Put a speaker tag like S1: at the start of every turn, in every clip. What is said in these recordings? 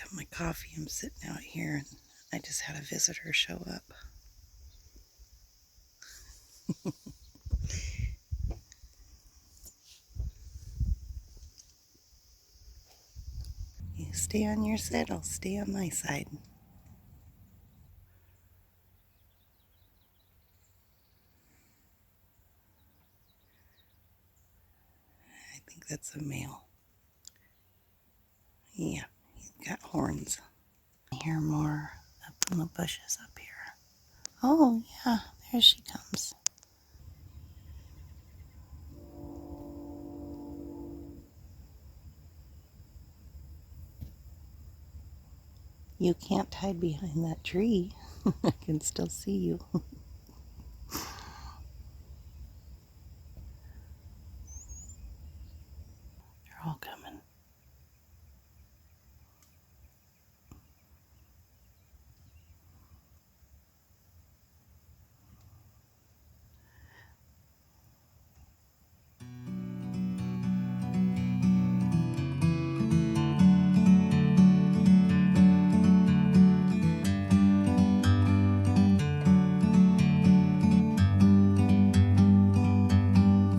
S1: got my coffee. I'm sitting out here and I just had a visitor show up. You stay on your side, I'll stay on my side. I think that's a male. Yeah, he's got horns. I hear more up in the bushes up here. Oh yeah, there she comes. You can't hide behind that tree. I can still see you. They're all coming.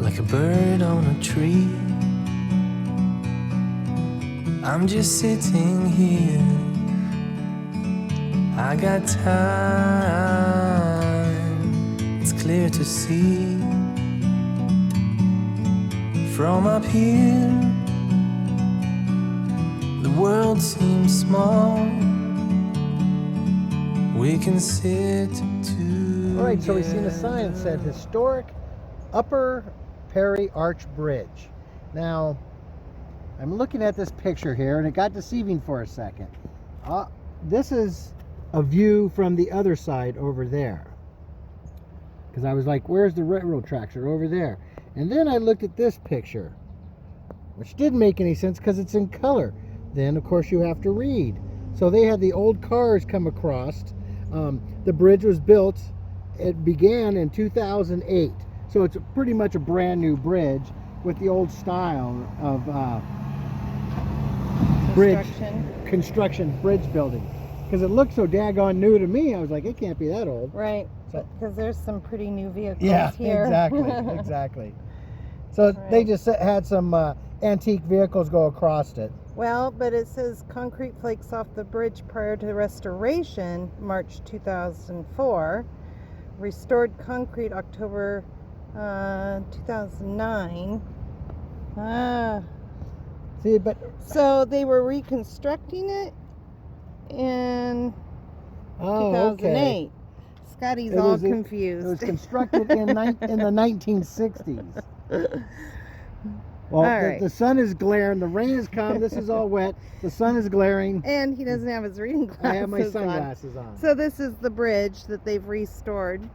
S2: Like a bird on a tree, I'm just sitting here. I got time, it's clear to see. From up here, the world seems small. We can sit together.
S3: All right, so we've seen a sign that said Historic Upper Perry Arch Bridge. Now, I'm looking at this picture here, and it got deceiving for a second. This is a view from the other side over there. Because I was like, where's the railroad tracks? Are over there. And then I looked at this picture, which didn't make any sense because it's in color. Then, of course, you have to read. So they had the old cars come across. The bridge was built, it began in 2008. So it's pretty much a brand new bridge with the old style of construction bridge building. Because it looked so daggone new to me, I was like, it can't be that old.
S1: Right, because there's some pretty new vehicles
S3: here. Yeah, exactly. So
S1: right.
S3: They just had some antique vehicles go across it.
S1: Well, but it says concrete flakes off the bridge prior to restoration, March 2004. Restored concrete, October 2009.
S3: See, but
S1: so they were reconstructing it in 2008. Okay. Scotty's all confused.
S3: It was constructed in the 1960s. Well, right. The sun is glaring. The rain has come. This is all wet. The sun is glaring.
S1: And he doesn't have his reading glasses on.
S3: I have my sunglasses on.
S1: So this is the bridge that they've restored.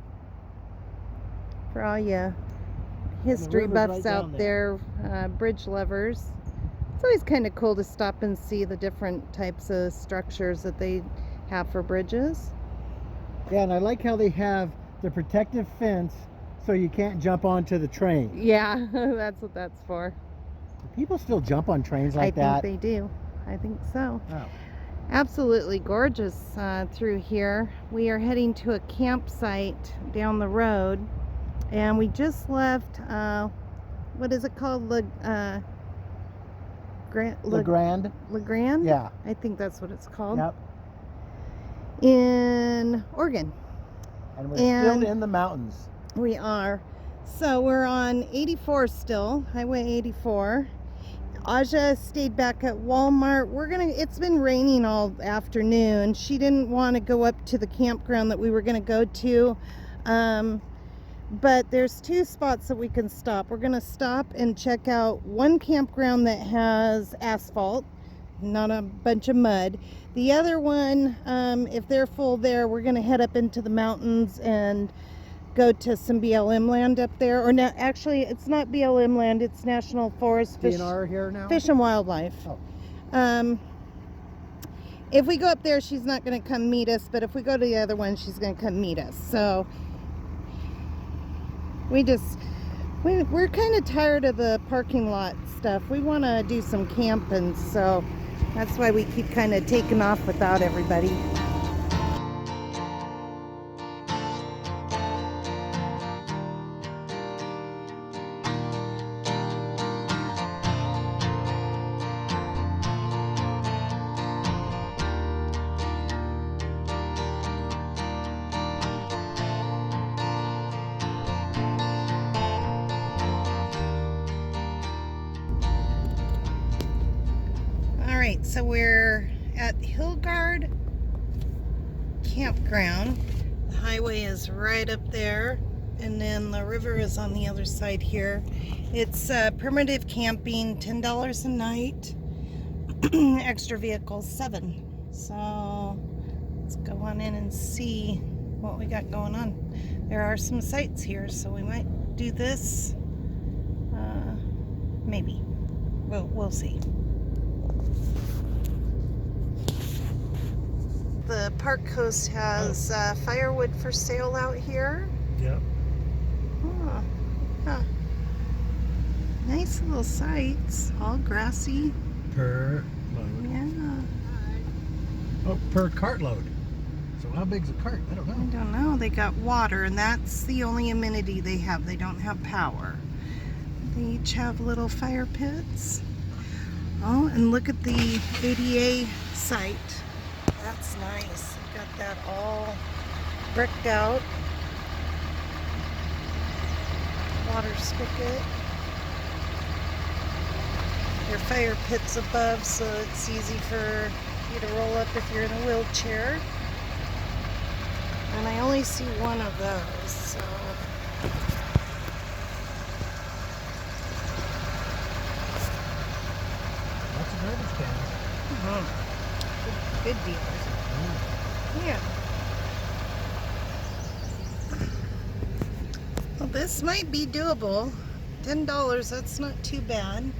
S1: For all you history buffs out there, bridge lovers. It's always kind of cool to stop and see the different types of structures that they have for bridges.
S3: Yeah, and I like how they have the protective fence so you can't jump onto the train.
S1: Yeah, that's what that's for.
S3: Do people still jump on trains like that?
S1: I think they do. I think so.
S3: Oh.
S1: Absolutely gorgeous through here. We are heading to a campsite down the road, and we just left, what is it called? Le Grand?
S3: Yeah.
S1: I think that's what it's called.
S3: Yep.
S1: In Oregon.
S3: And we're still in the mountains.
S1: We are. So we're on 84 still, Highway 84. Aja stayed back at Walmart. It's been raining all afternoon. She didn't want to go up to the campground that we were going to go to. But there's two spots that we can stop. We're going to stop and check out one campground that has asphalt, not a bunch of mud. The other one, if they're full there, we're going to head up into the mountains and go to some BLM land up there. Or no, actually, it's not BLM land. It's National Forest
S3: DNR here now?
S1: Fish and Wildlife.
S3: Oh.
S1: If we go up there, she's not going to come meet us. But if we go to the other one, she's going to come meet us. So we're kind of tired of the parking lot stuff. We want to do some camping. So That's why we keep kind of taking off without everybody. Alright, so we're at Hillgard Campground. The highway is right up there, and then the river is on the other side here. It's primitive camping, $10 a night. Extra vehicles, $7. So let's go on in and see what we got going on. There are some sites here, so we might do this. Maybe. We'll see. The park host has firewood for sale out here.
S3: Yep.
S1: Oh, huh. Nice little sites, all grassy.
S3: Per load.
S1: Yeah.
S3: Oh, per cartload. So how big's a cart? I don't
S1: I
S3: know.
S1: don't know. They got water, and that's the only amenity they have. They don't have power. They each have little fire pits. Oh, and look at the ADA site. That's nice. Got that all bricked out. Water spigot. Your fire pit's above, so it's easy for you to roll up if you're in a wheelchair. And I only see one of those, so.
S3: Lots of garbage cans.
S1: Good deal. Yeah. Well, this might be doable. $10, that's not too bad.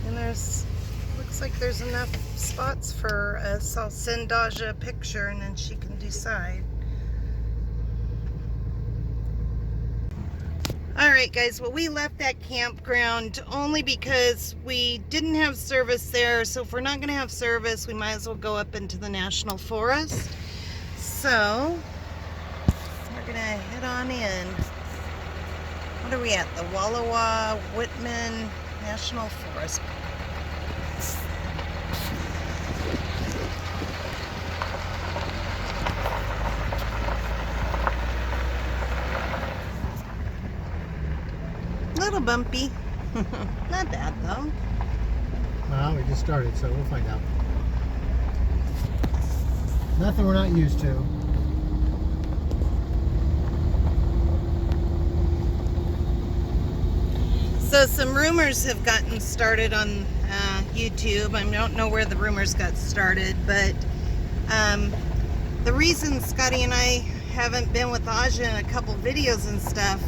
S1: And looks like there's enough spots for us. I'll send Daja a picture and then she can decide. Alright guys, well we left that campground only because we didn't have service there, so if we're not going to have service we might as well go up into the National Forest. So we're going to head on in. What are we at? The Wallowa Whitman National Forest. Little bumpy. Not bad though.
S3: Well, we just started, so we'll find out. Nothing we're not used to.
S1: So some rumors have gotten started on YouTube. I don't know where the rumors got started, but the reason Scotty and I haven't been with Aja in a couple videos and stuff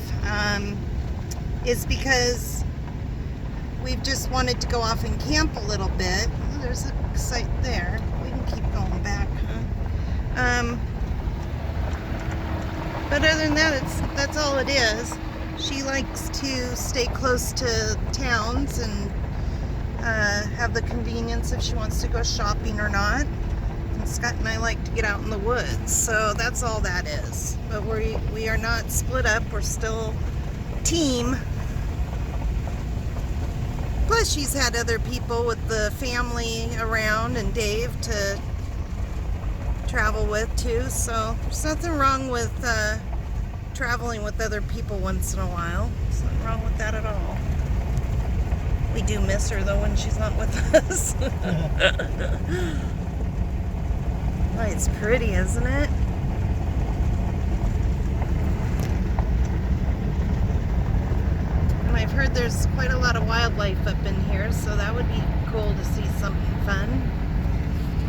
S1: is because we've just wanted to go off and camp a little bit. Oh, there's a site there. We can keep going back, huh? But other than that, that's all it is. She likes to stay close to towns and have the convenience if she wants to go shopping or not. And Scott and I like to get out in the woods, so that's all that is. But we are not split up. We're still a team. Plus, she's had other people with the family around and Dave to travel with too. So there's nothing wrong with traveling with other people once in a while. There's nothing wrong with that at all. We do miss her though when she's not with us. Oh, it's pretty, isn't it? And I've heard there's quite a lot of wildlife up in here, so that would be cool to see something fun.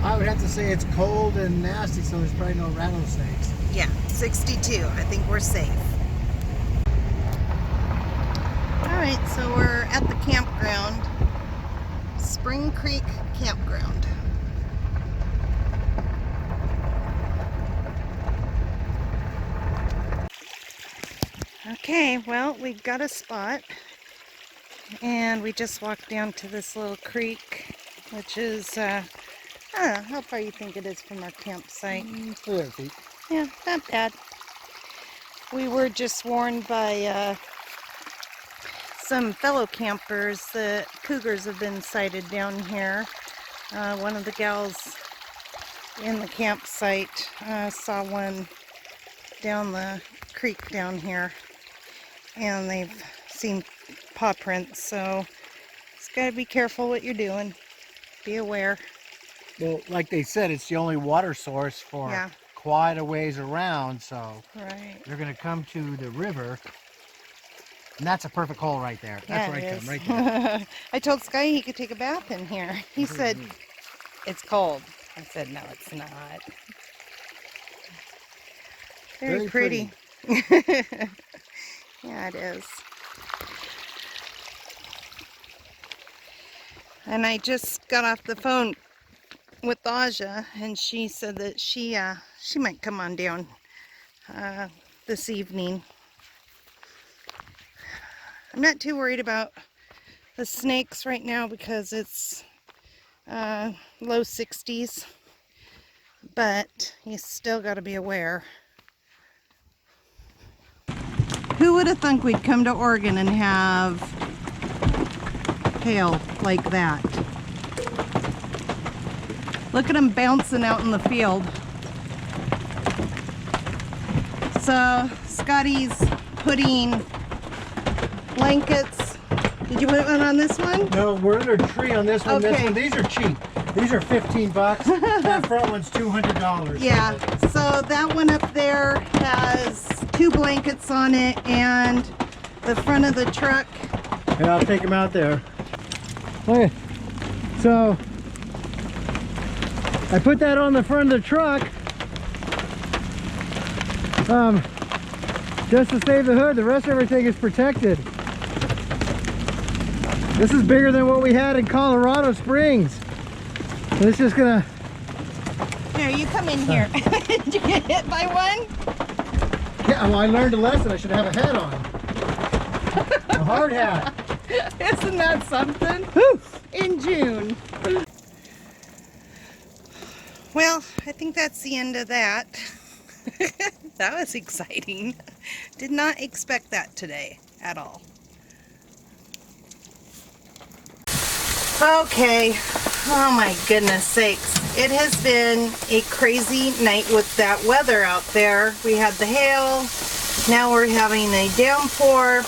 S3: I would have to say it's cold and nasty, so there's probably no rattlesnakes.
S1: Yeah, 62. I think we're safe. Alright, so we're at the campground. Spring Creek Campground. Okay, well, we've got a spot. And we just walked down to this little creek. which is, I don't know, how far you think it is from our campsite?
S3: 300 feet.
S1: Yeah, not bad. We were just warned by some fellow campers that cougars have been sighted down here. One of the gals in the campsite saw one down the creek down here, and they've seen paw prints, so just gotta be careful what you're doing. Be aware.
S3: Well, like they said, it's the only water source for quite a ways around, so they're going to come to the river, and that's a perfect hole right there. That's where I come, right there.
S1: I told Sky he could take a bath in here. He said, it's cold. I said, no, it's not. Very pretty. Yeah, it is. And I just got off the phone with Aja, and she said that she might come on down this evening. I'm not too worried about the snakes right now because it's low 60s, but you still got to be aware. Who would have thunk we'd come to Oregon and have hail like that? Look at them bouncing out in the field. So Scotty's putting blankets. Did you put one on this one?
S3: No, we're under a tree on this one.
S1: Okay.
S3: This one, these are cheap. These are 15 bucks. That front one's $200.
S1: Yeah, so that one up there has 2 blankets on it, and the front of the truck.
S3: Yeah, I'll take them out there. Okay, so I put that on the front of the truck just to save the hood. The rest of everything is protected. This is bigger than what we had in Colorado Springs. So it's just gonna...
S1: Here, you come in here. Did you get hit by one?
S3: Yeah, well, I learned a lesson. I should have a hat on. A hard hat.
S1: Isn't that something?
S3: Whew.
S1: In June. Well, I think that's the end of that. That was exciting. Did not expect that today at all. Okay, oh my goodness sakes. It has been a crazy night with that weather out there. We had the hail, now we're having a downpour,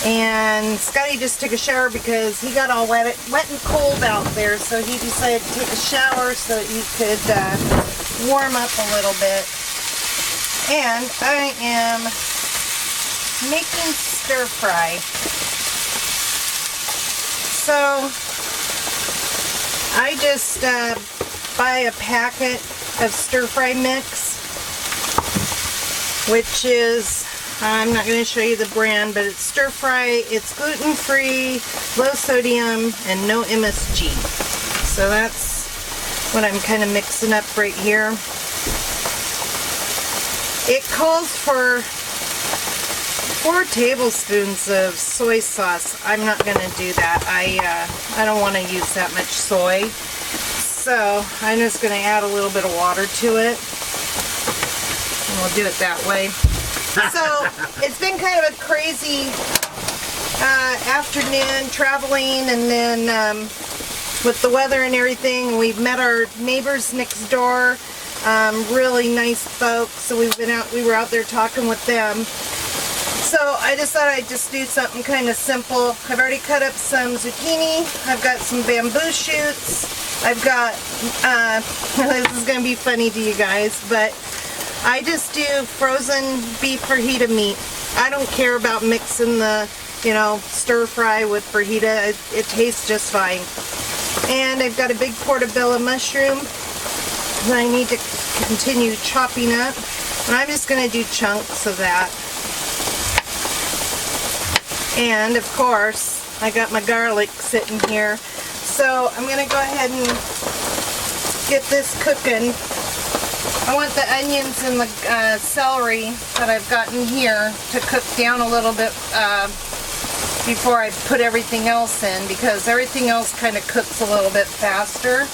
S1: and Scotty just took a shower because he got all wet and cold out there, so he decided to take a shower so that he could warm up a little bit. And I am making stir fry. So I just buy a packet of stir fry mix, which is, I'm not going to show you the brand, but it's stir fry, it's gluten free, low sodium, and no MSG. So that's what I'm kind of mixing up right here. It calls for 4 tablespoons of soy sauce. I'm not going to do that. I don't want to use that much soy. So I'm just going to add a little bit of water to it. And we'll do it that way. So it's been kind of a crazy afternoon traveling, and then with the weather and everything, we've met our neighbors next door. Really nice folks. So we were out there talking with them. So I just thought I'd just do something kind of simple. I've already cut up some zucchini. I've got some bamboo shoots. I've got, this is going to be funny to you guys, but I just do frozen beef fajita meat. I don't care about mixing the, stir fry with fajita. It tastes just fine. And I've got a big portobello mushroom that I need to continue chopping up. And I'm just going to do chunks of that. And of course, I got my garlic sitting here. So I'm going to go ahead and get this cooking. I want the onions and the celery that I've gotten here to cook down a little bit before I put everything else in, because everything else kind of cooks a little bit faster.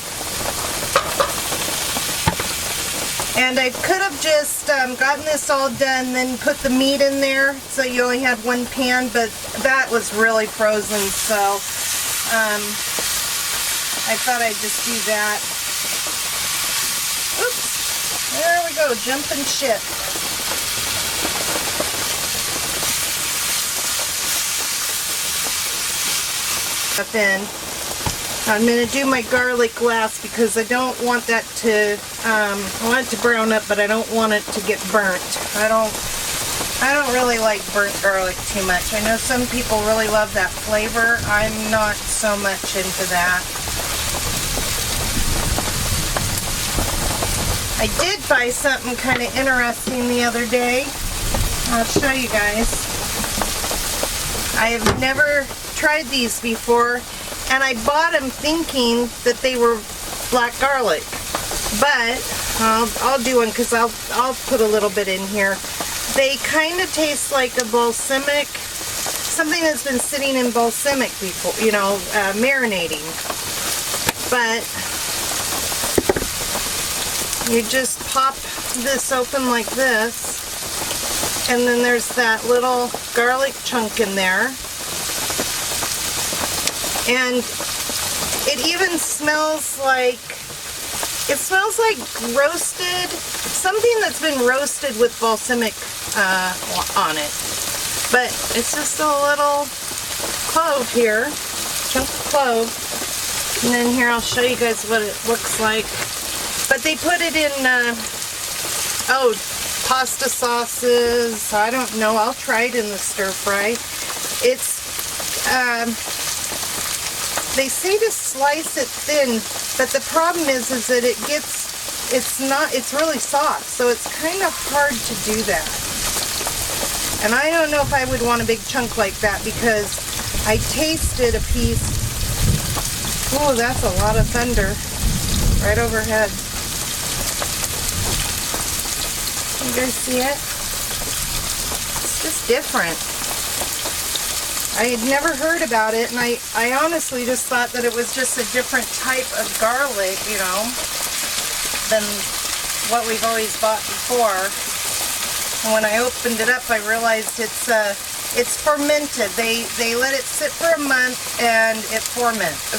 S1: And I could have just gotten this all done, then put the meat in there, so you only had one pan, but that was really frozen, so I thought I'd just do that. Oops, there we go, jumping ship. In. I'm going to do my garlic last because I don't want that to, I want it to brown up, but I don't want it to get burnt. I don't really like burnt garlic too much. I know some people really love that flavor. I'm not so much into that. I did buy something kind of interesting the other day. I'll show you guys. I have never tried these before, and I bought them thinking that they were black garlic, but I'll do one because I'll put a little bit in here. They kind of taste like a balsamic, something that's been sitting in balsamic before, you know, marinating. But you just pop this open like this, and then there's that little garlic chunk in there. And it even smells like, roasted, something that's been roasted with balsamic on it. But it's just a little clove here, chunk of clove. And then here I'll show you guys what it looks like. But they put it in, pasta sauces, I don't know, I'll try it in the stir fry. It's, they say to slice it thin, but the problem is that it's really soft, so it's kind of hard to do that. And I don't know if I would want a big chunk like that, because I tasted a piece. Oh, that's a lot of thunder right overhead. You guys see it? It's just different. I had never heard about it, and I honestly just thought that it was just a different type of garlic, you know, than what we've always bought before. And when I opened it up, I realized it's fermented. They let it sit for a month, and it ferments.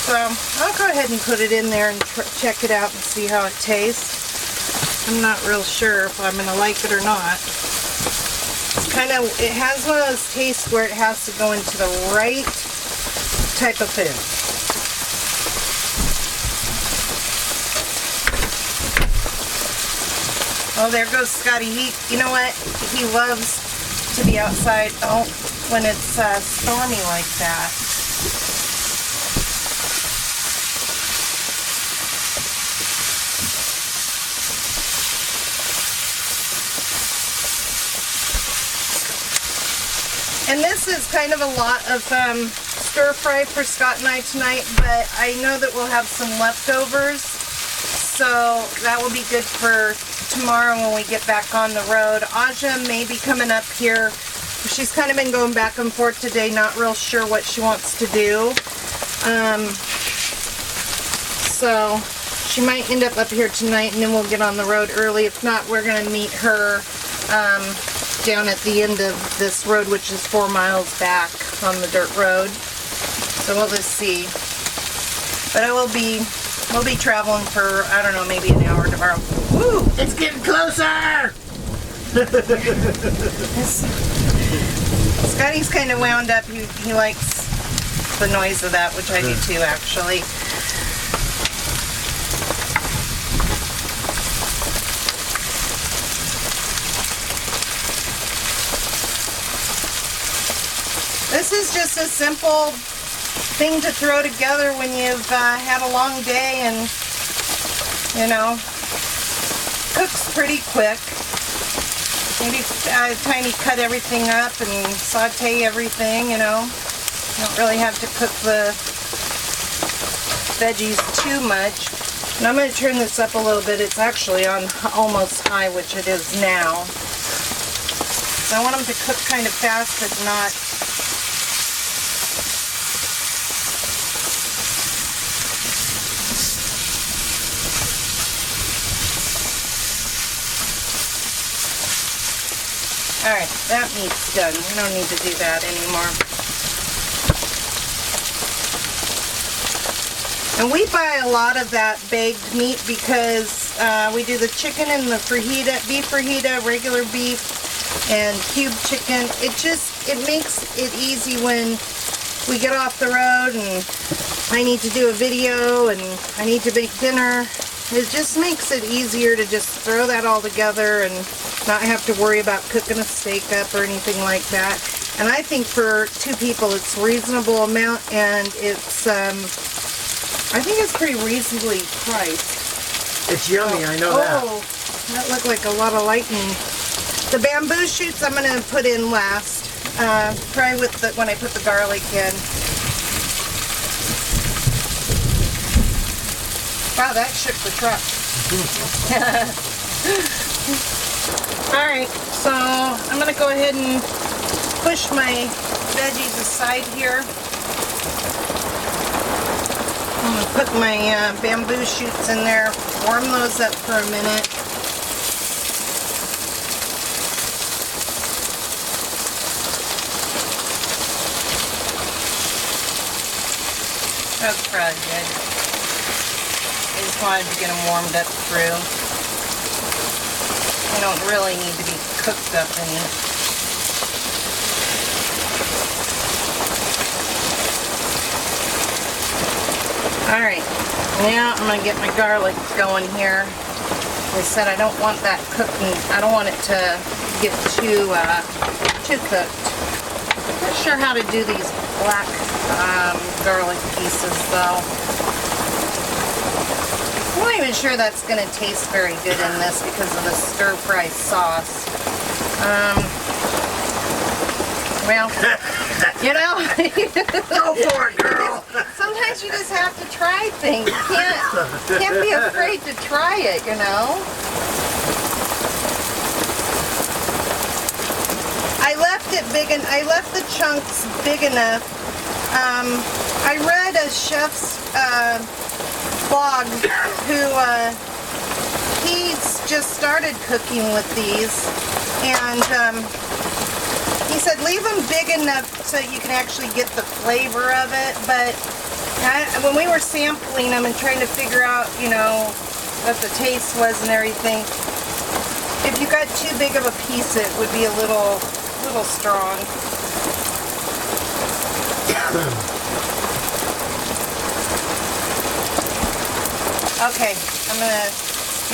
S1: So I'll go ahead and put it in there and check it out and see how it tastes. I'm not real sure if I'm going to like it or not. It has one of those tastes where it has to go into the right type of food. Oh, there goes Scotty. You know what? He loves to be outside when it's stormy like that. And this is kind of a lot of stir fry for Scott and I tonight, but I know that we'll have some leftovers, so that will be good for tomorrow when we get back on the road. Aja may be coming up here. She's kind of been going back and forth today, not real sure what she wants to do. So she might end up here tonight, and then we'll get on the road early. If not, we're going to meet her down at the end of this road, which is 4 miles back on the dirt road. So we'll just see. But we'll be traveling for, I don't know, maybe an hour tomorrow. Woo!
S3: It's getting closer!
S1: Scotty's kind of wound up. He likes the noise of that, which I do too, actually. This is just a simple thing to throw together when you've had a long day, and, you know, cooks pretty quick. Maybe tiny cut everything up and saute everything, you know. You don't really have to cook the veggies too much. And I'm going to turn this up a little bit. It's actually on almost high, which it is now. I want them to cook kind of fast, but not. Alright, that meat's done. We don't need to do that anymore. And we buy a lot of that baked meat because we do the chicken and the fajita, beef fajita, regular beef, and cube chicken. It makes it easy when we get off the road and I need to do a video and I need to make dinner. It just makes it easier to just throw that all together and not have to worry about cooking a steak up or anything like that. And I think for 2 people it's a reasonable amount, and it's I think it's pretty reasonably priced.
S3: It's yummy, I know that.
S1: Oh, that looked like a lot of lightning. The bamboo shoots I'm going to put in last. Probably with when I put the garlic in. Wow, that shook the truck. Alright, so I'm going to go ahead and push my veggies aside here. I'm going to put my bamboo shoots in there, warm those up for a minute. That's probably good. I just wanted to get them warmed up through. They don't really need to be cooked up any. Alright, now I'm going to get my garlic going here. Like I said, I don't want that cooking. I don't want it to get too cooked. I'm not sure how to do these black garlic pieces though. I'm not even sure that's going to taste very good in this because of the stir-fry sauce. Well, you know.
S3: Go for it, girl!
S1: Sometimes you just have to try things. You can't be afraid to try it, you know. I left it big, and I left the chunks big enough. I read a chef's blog who he's just started cooking with these, and he said leave them big enough so you can actually get the flavor of it. But when we were sampling them and trying to figure out, you know, what the taste was and everything, if you got too big of a piece, it would be a little strong.
S3: Okay, I'm gonna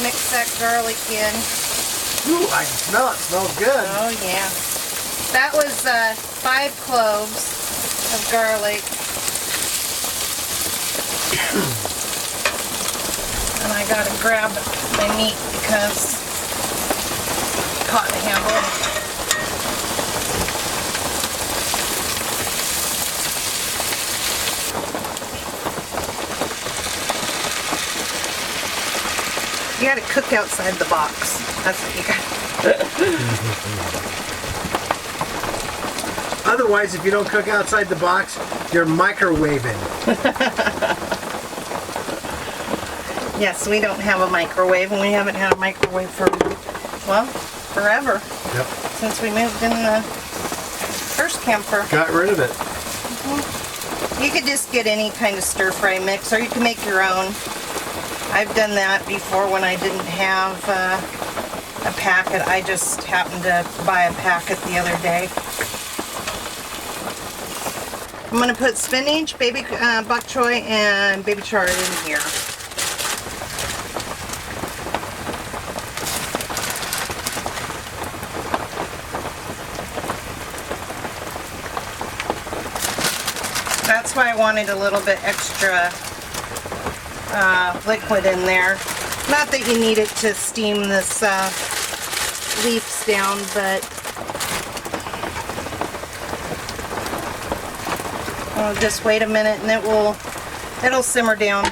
S3: mix that garlic in.
S2: Ooh, I can smell it. It smells good.
S3: Oh yeah. That was 5 cloves of garlic. And I gotta grab my meat because it's caught in the handle. You gotta cook outside the box. That's what you got.
S2: Otherwise, if you don't cook outside the box, you're microwaving.
S3: Yes, we don't have a microwave, and we haven't had a microwave for, well, forever.
S2: Yep.
S3: Since we moved in the first camper.
S2: Got rid of it.
S3: You could just get any kind of stir-fry mix, or you can make your own. I've done that before when I didn't have a packet. I just happened to buy a packet the other day. I'm going to put spinach, baby bok choy, and baby chard in here. That's why I wanted a little bit extra liquid in there. Not that you need it to steam this leaves down, but I'll just wait a minute and it'll simmer down.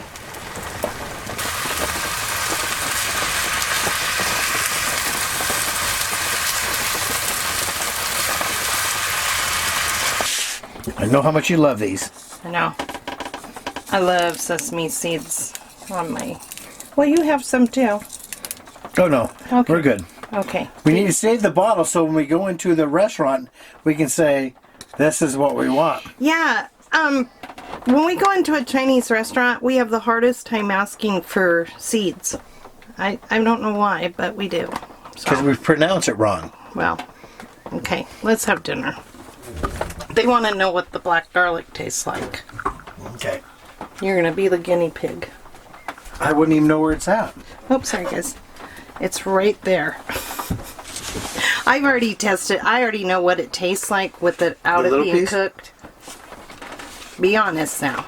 S2: know how much you love these.
S1: I know. I love sesame seeds on my... Well, you have some too.
S2: Oh, no.
S1: Okay.
S2: We're good.
S1: Okay.
S2: We need to save the bottle so when we go into the restaurant, we can say, this is what we want.
S1: Yeah. When we go into a Chinese restaurant, we have the hardest time asking for seeds. I don't know why, but we do.
S2: Because we pronounce it wrong.
S1: Well, okay. Let's have dinner. They want to know what the black garlic tastes like.
S2: Okay.
S1: You're going to be the guinea pig.
S2: I wouldn't even know where it's at.
S1: Oh, sorry, guys. It's right there. I've already tested. I already know what it tastes like with it out of being cooked. Be honest now.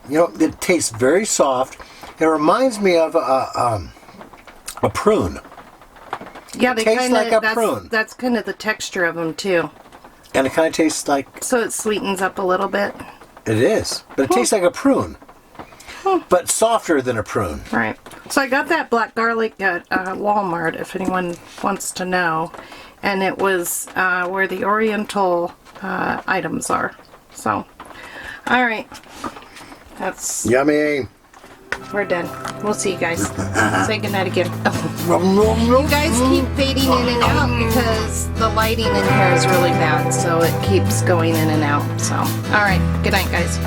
S2: You know, it tastes very soft. It reminds me of a prune.
S1: Yeah, they
S2: tastes
S1: kind of
S2: like a prune.
S1: That's kind of the texture of them too.
S2: And it kind of tastes like...
S1: So it sweetens up a little bit.
S2: It is. But it tastes like a prune. But softer than a prune.
S1: Right. So I got that black garlic at Walmart, if anyone wants to know. And it was where the Oriental items are. So, all right. That's...
S2: Yummy.
S1: We're done. We'll see you guys. Say goodnight again. You guys keep fading in and out because the lighting in here is really bad. So it keeps going in and out. So, all right. Good night, guys.